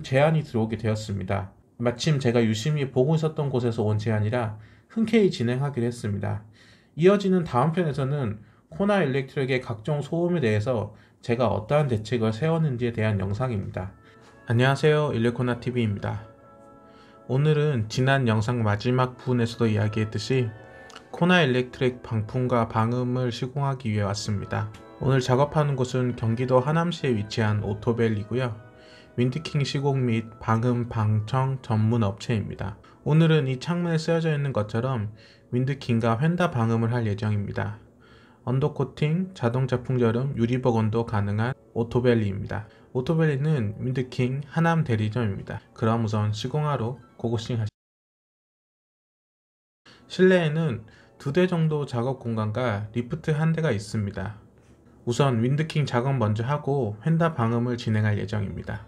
제안이 들어오게 되었습니다. 마침 제가 유심히 보고 있었던 곳에서 온 제안이라 흔쾌히 진행하기로 했습니다. 이어지는 다음 편에서는 코나 일렉트릭의 각종 소음에 대해서 제가 어떠한 대책을 세웠는지에 대한 영상입니다. 안녕하세요, 일렉코나TV입니다. 오늘은 지난 영상 마지막 부분에서도 이야기했듯이 코나 일렉트릭 방풍과 방음을 시공하기 위해 왔습니다. 오늘 작업하는 곳은 경기도 하남시에 위치한 오토벨이고요. 윈드킹 시공 및 방음 방청 전문 업체입니다. 오늘은 이 창문에 쓰여져 있는 것처럼 윈드킹과 휀다 방음을 할 예정입니다. 언더코팅, 자동차 풍절음, 유리버건도 가능한 오토벨리입니다. 오토벨리는 윈드킹 하남 대리점입니다. 그럼 우선 시공하러 고고싱 하시죠. 실내에는 2대 정도 작업 공간과 리프트 1대가 있습니다. 우선 윈드킹 작업 먼저 하고 휀다 방음을 진행할 예정입니다.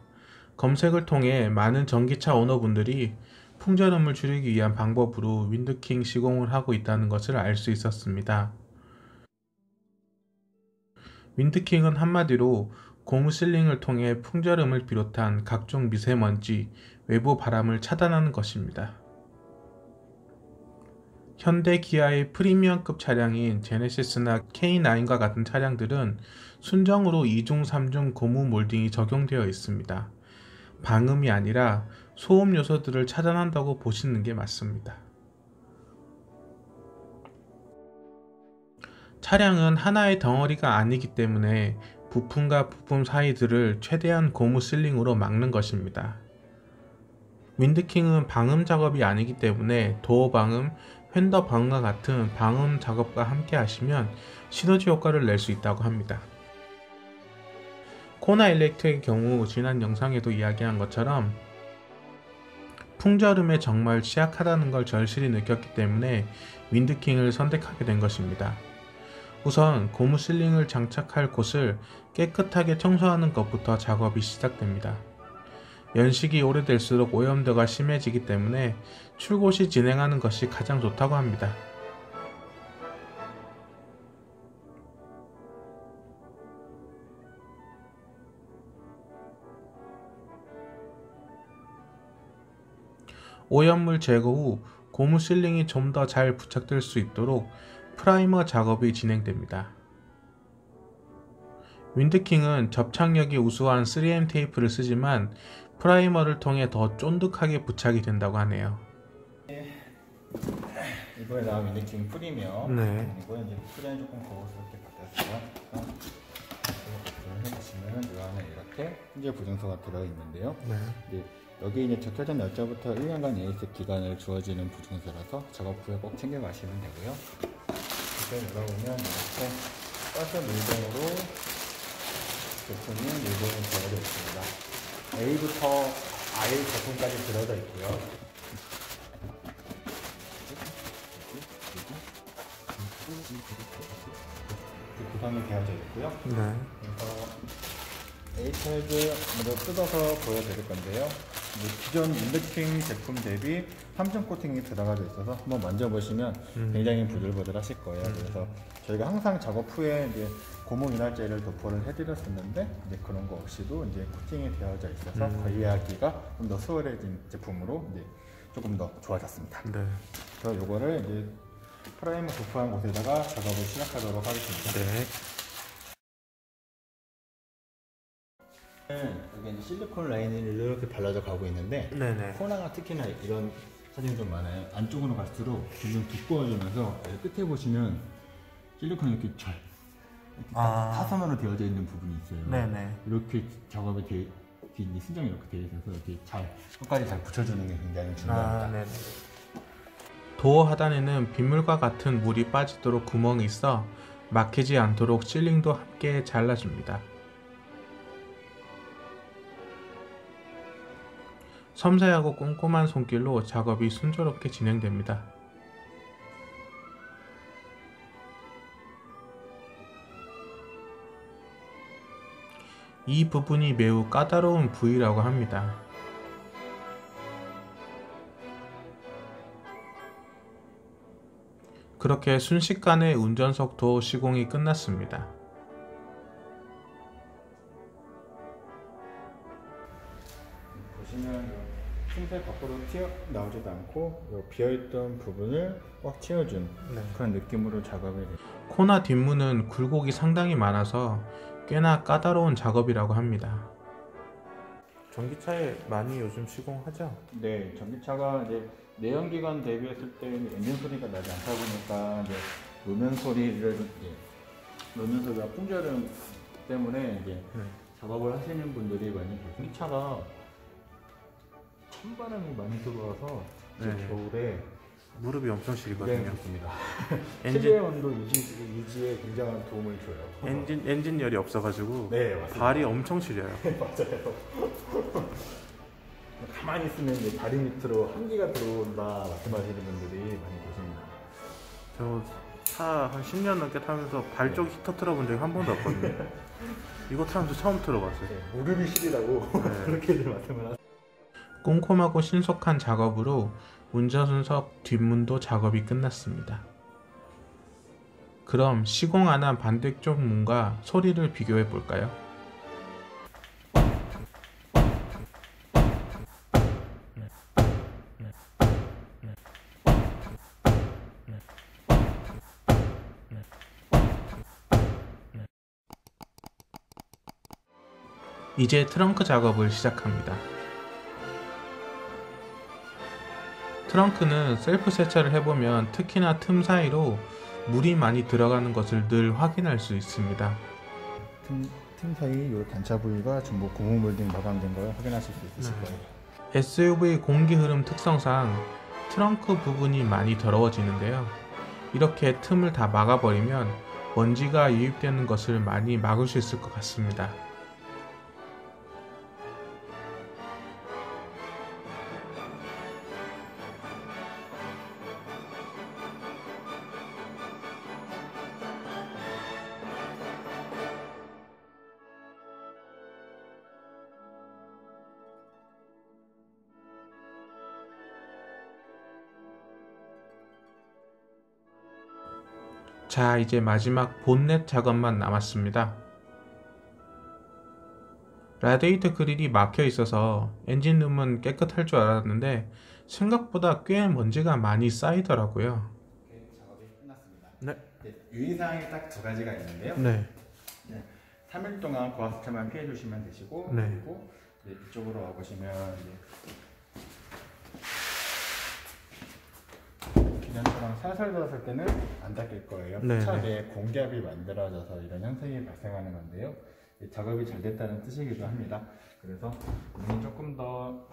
검색을 통해 많은 전기차 오너분들이 풍절음을 줄이기 위한 방법으로 윈드킹 시공을 하고 있다는 것을 알 수 있었습니다. 윈드킹은 한마디로 고무 실링을 통해 풍절음을 비롯한 각종 미세먼지, 외부 바람을 차단하는 것입니다. 현대 기아의 프리미엄급 차량인 제네시스나 K9과 같은 차량들은 순정으로 2중, 3중 고무 몰딩이 적용되어 있습니다. 방음이 아니라 소음 요소들을 차단한다고 보시는 게 맞습니다. 차량은 하나의 덩어리가 아니기 때문에 부품과 부품 사이들을 최대한 고무 실링으로 막는 것입니다. 윈드킹은 방음 작업이 아니기 때문에 도어 방음, 휀더 방음과 같은 방음 작업과 함께 하시면 시너지 효과를 낼 수 있다고 합니다. 코나 일렉트릭의 경우 지난 영상에도 이야기한 것처럼 풍절음에 정말 취약하다는 걸 절실히 느꼈기 때문에 윈드킹을 선택하게 된 것입니다. 우선 고무 실링을 장착할 곳을 깨끗하게 청소하는 것부터 작업이 시작됩니다. 연식이 오래될수록 오염도가 심해지기 때문에 출고 시 진행하는 것이 가장 좋다고 합니다. 오염물 제거 후 고무 실링이 좀 더 잘 부착될 수 있도록 프라이머 작업이 진행됩니다. 윈드킹은 접착력이 우수한 3M 테이프를 쓰지만 프라이머를 통해 더 쫀득하게 부착이 된다고 하네요. 이번에 나온 윈드킹 프리미엄. 네. 이거 이제 프레임이 조금 고급스럽게 바뀌었어요. 보시면은 이 안에 이렇게 품질 보증서가 들어 있는데요. 네. 여기 이제 적혀진 날짜부터 1년간 AS 기간을 주어지는 보증서라서 작업 후에 꼭 챙겨 가시면 되고요. 이렇게 열어보면 이렇게 가스 물건으로 제품이 물건이 들어져 있습니다. A부터 I 제품까지 들어져 있고요. 구성이 되어져 있고요. 네. 그래서 A태그 먼저 뜯어서 보여드릴 건데요. 기존 윈드킹 제품 대비 3중 코팅이 들어가져 있어서 한번 만져보시면 굉장히 부들부들 하실 거예요. 그래서 저희가 항상 작업 후에 이제 고무 이날제를 도포를 해드렸었는데 이제 그런 거 없이도 이제 코팅이 되어져 있어서 관리하기가 좀 더 수월해진 제품으로 이제 조금 더 좋아졌습니다. 네. 그래서 요거를 이제 프라이머 도포한 곳에다가 작업을 시작하도록 하겠습니다. 네. 여기 이제 실리콘 라인이 이렇게 발라져 가고 있는데 네네. 코나가 특히나 이런 사진이 좀 많아요. 안쪽으로 갈수록 점점 두꺼워지면서 끝에 보시면 실리콘이 이렇게 잘 사선으로 되어져 있는 부분이 있어요. 네네. 이렇게 작업이 순정이 이렇게 되어 있어서 이렇게 끝까지 잘 붙여주는 게 굉장히 중요합니다. 네네. 도어 하단에는 빗물과 같은 물이 빠지도록 구멍이 있어 막히지 않도록 실링도 함께 잘라줍니다. 섬세하고 꼼꼼한 손길로 작업이 순조롭게 진행됩니다. 이 부분이 매우 까다로운 부위라고 합니다. 그렇게 순식간에 운전석 도어 시공이 끝났습니다. 보시면 틈새 밖으로 튀어나오지도 않고 비어있던 부분을 꽉 채워준 그런 느낌으로 작업이 돼요. 코나 뒷문은 굴곡이 상당히 많아서 꽤나 까다로운 작업이라고 합니다. 전기차에 많이 요즘 시공하죠? 네, 전기차가 이제 내연기관 대비했을 때 엔진 소리가 나지 않다 보니까 이제 노면 소리가 풍절음 때문에 이제 작업을 하시는 분들이 많이 계세요. 전기차가 찬바람이 많이 들어와서 겨울에 무릎이 엄청 시리거든요. 좋습니다. 엔진- 실내 온도 유지에 굉장한 도움을 줘요. 엔진열이 없어가지고 네, 맞습니다. 발이 엄청 시려요. 맞아요. 가만히 있으면 이제 다리 밑으로 한기가 들어온다 말씀하시는 분들이 많이 계십니다. 저 차 한 10년 넘게 타면서 발 쪽 히터 틀어본 적이 한 번도 없거든요. 이거 타면서 처음 틀어봤어요. 무릎이 시리다고 그렇게들 말씀을 하세요. 꼼꼼하고 신속한 작업으로 운전석 뒷문도 작업이 끝났습니다. 그럼 시공 안 한 반대쪽 문과 소리를 비교해 볼까요? 이제 트렁크 작업을 시작합니다. 트렁크는 셀프 세차를 해보면 특히나 틈 사이로 물이 많이 들어가는 것을 늘 확인할 수 있습니다. 틈 사이 요 단차 부위가 전부 고무 몰딩 마감된 걸 확인하실 수 있으실 거예요. SUV 공기 흐름 특성상 트렁크 부분이 많이 더러워지는데요. 이렇게 틈을 다 막아버리면 먼지가 유입되는 것을 많이 막을 수 있을 것 같습니다. 자, 이제 마지막 본넷 작업만 남았습니다. 라디에이터 그릴이 막혀 있어서 엔진룸은 깨끗할 줄 알았는데 생각보다 꽤 먼지가 많이 쌓이더라고요. 작업이 끝났습니다. 네. 유의사항이 딱 두 가지가 있는데요. 네. 3일 동안 고압세차만 피해 주시면 되시고, 네. 그리고 이쪽으로 와보시면 기존처럼 살살 돌았을 때는 안 닦일 거예요. 네, 차 내에 공기압이 만들어져서 이런 현상이 발생하는 건데요. 작업이 잘 됐다는 뜻이기도 합니다. 그래서 문이 조금 더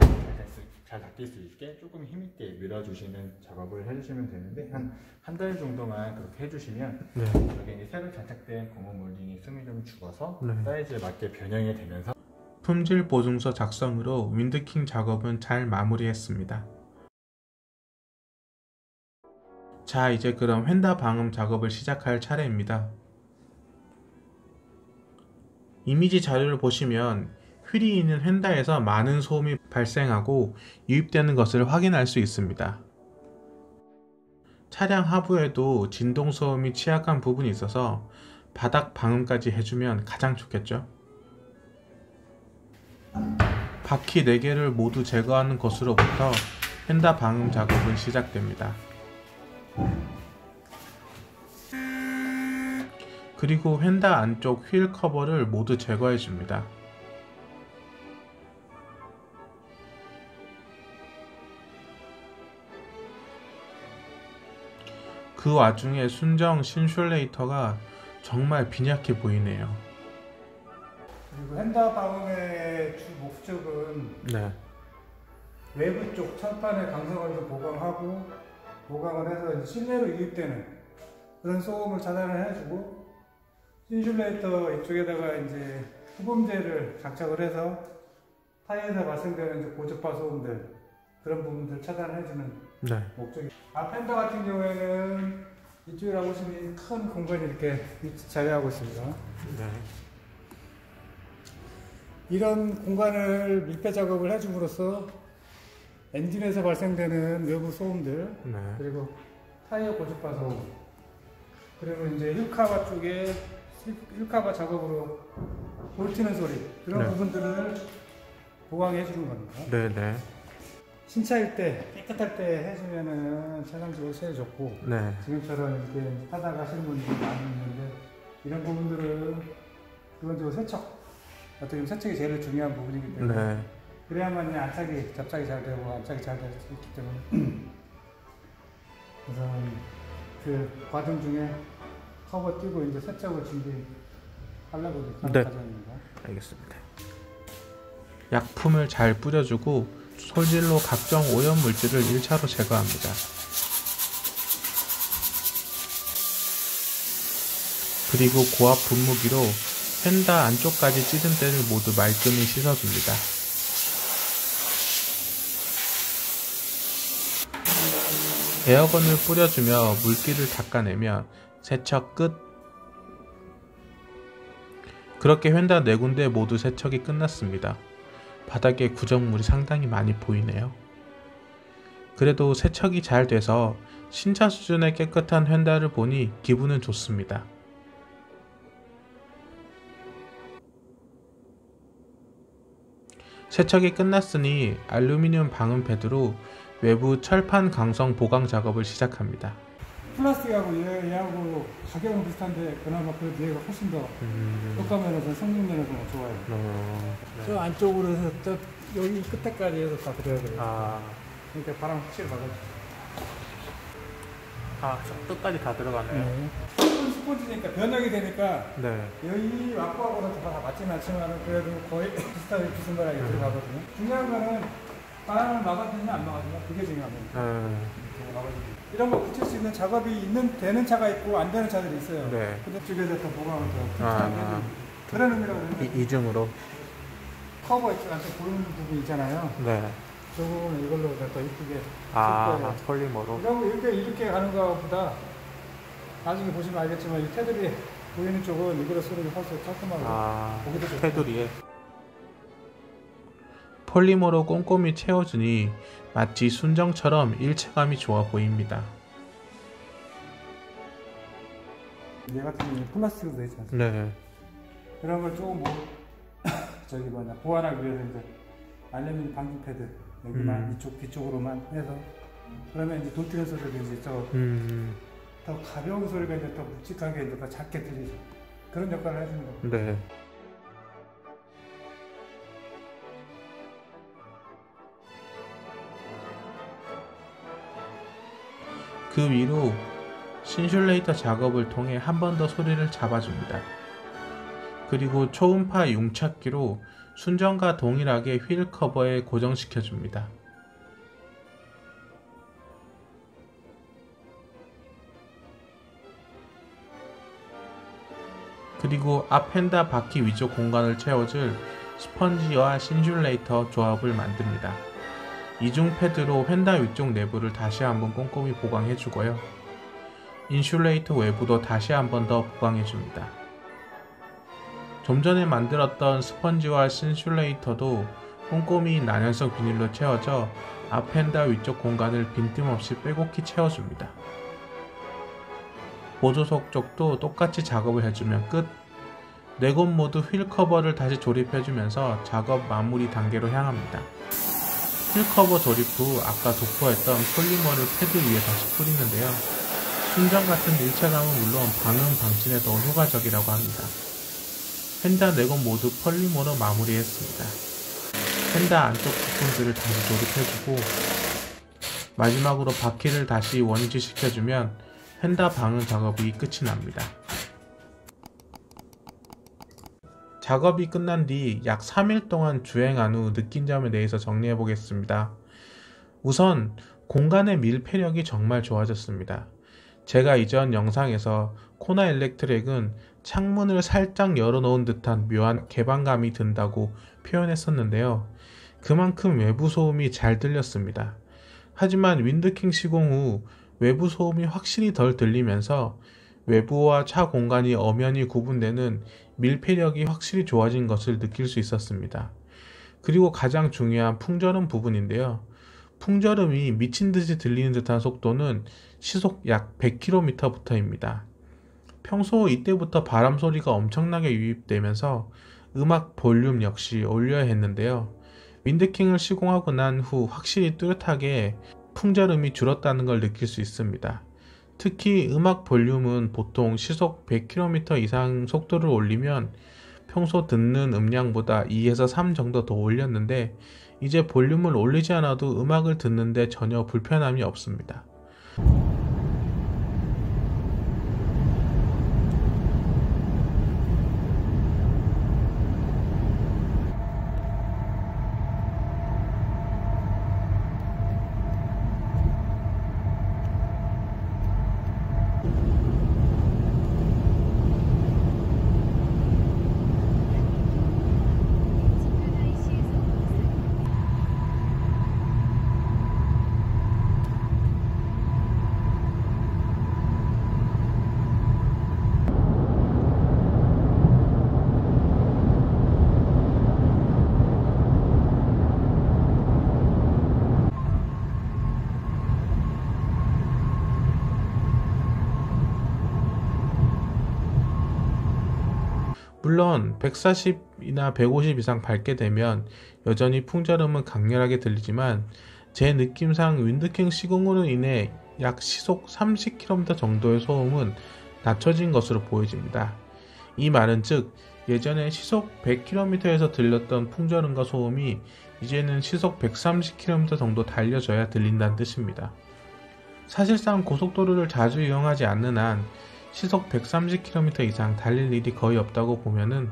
잘 닦일 수 있게 조금 힘있게 밀어주시는 작업을 해주시면 되는데 한 달 정도만 그렇게 해주시면 네. 여기 새로 장착된 고무 몰딩이 숨이 좀 죽어서 네. 사이즈에 맞게 변형이 되면서 품질 보증서 작성으로 윈드킹 작업은 잘 마무리했습니다. 자, 이제 그럼 휀다 방음 작업을 시작할 차례입니다. 이미지 자료를 보시면 휠이 있는 휀다에서 많은 소음이 발생하고 유입되는 것을 확인할 수 있습니다. 차량 하부에도 진동 소음이 취약한 부분이 있어서 바닥 방음까지 해주면 가장 좋겠죠. 바퀴 4개를 모두 제거하는 것으로부터 휀다 방음 작업은 시작됩니다. 그리고 휀다 안쪽 휠 커버를 모두 제거해 줍니다. 그 와중에 순정 신슐레이터가 정말 빈약해 보이네요. 그리고 휀다 방음의 주 목적은 네. 외부 쪽 철판의 강성을 좀 보강을 해서 이제 실내로 유입되는 그런 소음을 차단을 해주고, 신슐레이터 이쪽에다가 이제 흡음재를 장착을 해서 타이어에서 발생되는 이제 고주파 소음들, 그런 부분들 차단을 해주는 네. 목적이. 앞 휀다 같은 경우에는 이쪽이라고 보시면 큰 공간이 이렇게 자리하고 있습니다. 네. 이런 공간을 밀폐 작업을 해줌으로써 엔진에서 발생되는 외부 소음들, 네. 그리고 타이어 고주파 소음, 그리고 이제 휠카바 쪽에 휠카바 작업으로 볼티는 소리, 그런 네. 부분들을 보강해 주는 겁니다. 네네. 신차일 때 깨끗할 때 해주면은 차량적으로 제일 좋고 네. 지금처럼 이렇게 타다가 하시는 분들이 많이 있는데 이런 부분들은 기본적으로 세척 어떻게 보면 세척이 제일 중요한 부분이기 때문에 네. 그래야만 안착이 접착이 잘 되고 안착이 잘 될 수 있기 때문에 그래서 그 과정 중에 커버 띄고 이제 세척을 준비하려고 네. 과정입니다. 알겠습니다. 약품을 잘 뿌려주고 솔질로 각종 오염 물질을 1차로 제거합니다. 그리고 고압 분무기로 휀다 안쪽까지 찌든 때를 모두 말끔히 씻어줍니다. 에어건을 뿌려주며 물기를 닦아내며 세척 끝. 그렇게 휀다 4군데 모두 세척이 끝났습니다. 바닥에 구정물이 상당히 많이 보이네요. 그래도 세척이 잘 돼서 신차 수준의 깨끗한 휀다를 보니 기분은 좋습니다. 세척이 끝났으니 알루미늄 방음 패드로 외부 철판 강성 보강 작업을 시작합니다. 플라스틱하고 얘하고 가격은 비슷한데 그나마 그 얘가 훨씬 더 효과 면에서 성능 면에서 좋아요. 저 안쪽으로 해서 저 여기 끝에까지 해서 다 들어야 돼요. 그러니까 바람 확실히 받아주죠. 저 끝까지 다 들어가네요. 스포츠니까 변형이 되니까 네. 여기 왁구하고는 다 맞지는 않지만 그래도 거의 비슷하게 비슷하게 들어가거든요. 중요한 거는 바람을 막아주냐 안 막아주냐 그게 중요합니다. 이런 거 붙일 수 있는 작업이 되는 차가 있고 안 되는 차들이 있어요. 네. 근데 쪽에서 더 보강을 더 해주는 그런 의미라고 그러면 이중으로. 커버 있지 않게 보이는 부분 있잖아요. 네. 저 부분은 이걸로 더 이쁘게 폴리머로. 이런 거 이렇게 가는 것보다 나중에 보시면 알겠지만 이 테두리 보이는 쪽은 이거로 쓰는 게 훨씬 깔끔하고 보기도 좋고. 테두리에 폴리머로 꼼꼼히 채워주니 마치 순정처럼 일체감이 좋아 보입니다. 얘 같은 경우는 플라스틱으로 되어 있지 않습니까? 네. 그런 걸 조금 보완하기 위해서 이제 알루미늄 방진 패드 여기만 이쪽 뒤쪽으로만 해서 그러면 이제 돌튀는 소리도 이제 더 가벼운 소리가 이제 더 묵직하게 이제 더 작게 들리죠. 그런 역할을 해주는 겁니다. 네. 그 위로 신슐레이터 작업을 통해 한 번 더 소리를 잡아줍니다. 그리고 초음파 융착기로 순정과 동일하게 휠 커버에 고정시켜줍니다. 그리고 앞 휀다 바퀴 위쪽 공간을 채워줄 스펀지와 신슐레이터 조합을 만듭니다. 이중 패드로 휀다 위쪽 내부를 다시 한번 꼼꼼히 보강해주고요. 인슐레이터 외부도 다시 한번 더 보강해줍니다. 좀 전에 만들었던 스펀지와 신슐레이터도 꼼꼼히 난연성 비닐로 채워져 앞 휀다 위쪽 공간을 빈틈없이 빼곡히 채워줍니다. 보조석 쪽도 똑같이 작업을 해주면 끝! 4곳 모두 휠 커버를 다시 조립해주면서 작업 마무리 단계로 향합니다. 휠 커버 조립 후 아까 도포했던 폴리머를 패드 위에 다시 뿌리는데요. 순정 같은 일체감은 물론 방음 방진에 더 효과적이라고 합니다. 휀다 4곳 모두 폴리머로 마무리했습니다. 휀다 안쪽 부품들을 다시 조립해주고 마지막으로 바퀴를 다시 원위치 시켜주면 휀다 방음 작업이 끝이 납니다. 작업이 끝난 뒤 약 3일 동안 주행한 후 느낀 점에 대해서 정리해 보겠습니다. 우선 공간의 밀폐력이 정말 좋아졌습니다. 제가 이전 영상에서 코나 일렉트릭은 창문을 살짝 열어놓은 듯한 묘한 개방감이 든다고 표현했었는데요. 그만큼 외부 소음이 잘 들렸습니다. 하지만 윈드킹 시공 후 외부 소음이 확실히 덜 들리면서 외부와 차 공간이 엄연히 구분되는 밀폐력이 확실히 좋아진 것을 느낄 수 있었습니다. 그리고 가장 중요한 풍절음 부분인데요. 풍절음이 미친듯이 들리는 듯한 속도는 시속 약 100km부터입니다. 평소 이때부터 바람 소리가 엄청나게 유입되면서 음악 볼륨 역시 올려야 했는데요. 윈드킹을 시공하고 난 후 확실히 뚜렷하게 풍절음이 줄었다는 걸 느낄 수 있습니다. 특히 음악 볼륨은 보통 시속 100km 이상 속도를 올리면 평소 듣는 음량보다 2에서 3 정도 더 올렸는데 이제 볼륨을 올리지 않아도 음악을 듣는데 전혀 불편함이 없습니다. 물론 140이나 150 이상 밟게 되면 여전히 풍절음은 강렬하게 들리지만 제 느낌상 윈드킹 시공으로 인해 약 시속 30km 정도의 소음은 낮춰진 것으로 보여집니다. 이 말은 즉 예전에 시속 100km에서 들렸던 풍절음과 소음이 이제는 시속 130km 정도 달려져야 들린다는 뜻입니다. 사실상 고속도로를 자주 이용하지 않는 한 시속 130km 이상 달릴 일이 거의 없다고 보면은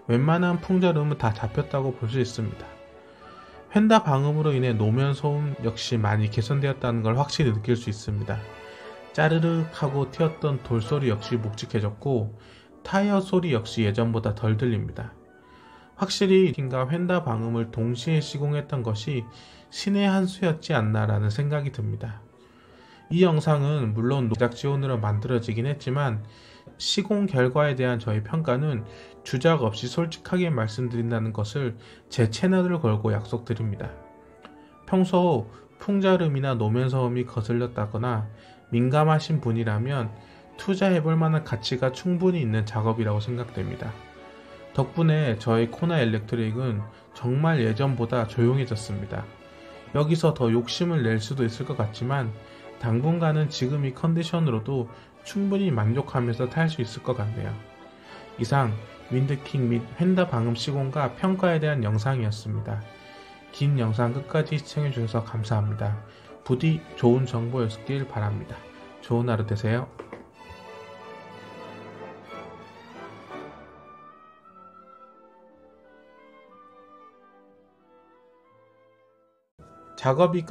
웬만한 풍절음은 다 잡혔다고 볼 수 있습니다. 휀다 방음으로 인해 노면 소음 역시 많이 개선되었다는 걸 확실히 느낄 수 있습니다. 짜르륵 하고 튀었던 돌소리 역시 묵직해졌고 타이어 소리 역시 예전보다 덜 들립니다. 확실히 킹과 휀다 방음을 동시에 시공했던 것이 신의 한 수였지 않나라는 생각이 듭니다. 이 영상은 물론 제작 지원으로 만들어지긴 했지만 시공 결과에 대한 저의 평가는 주작 없이 솔직하게 말씀드린다는 것을 제 채널을 걸고 약속드립니다. 평소 풍절음이나 노면소음이 거슬렸다거나 민감하신 분이라면 투자해볼 만한 가치가 충분히 있는 작업이라고 생각됩니다. 덕분에 저의 코나 일렉트릭은 정말 예전보다 조용해졌습니다. 여기서 더 욕심을 낼 수도 있을 것 같지만 당분간은 지금 이 컨디션으로도 충분히 만족하면서 탈 수 있을 것 같네요. 이상 윈드킹 및 휀다 방음 시공과 평가에 대한 영상이었습니다. 긴 영상 끝까지 시청해주셔서 감사합니다. 부디 좋은 정보였길 바랍니다. 좋은 하루 되세요. 작업이 끝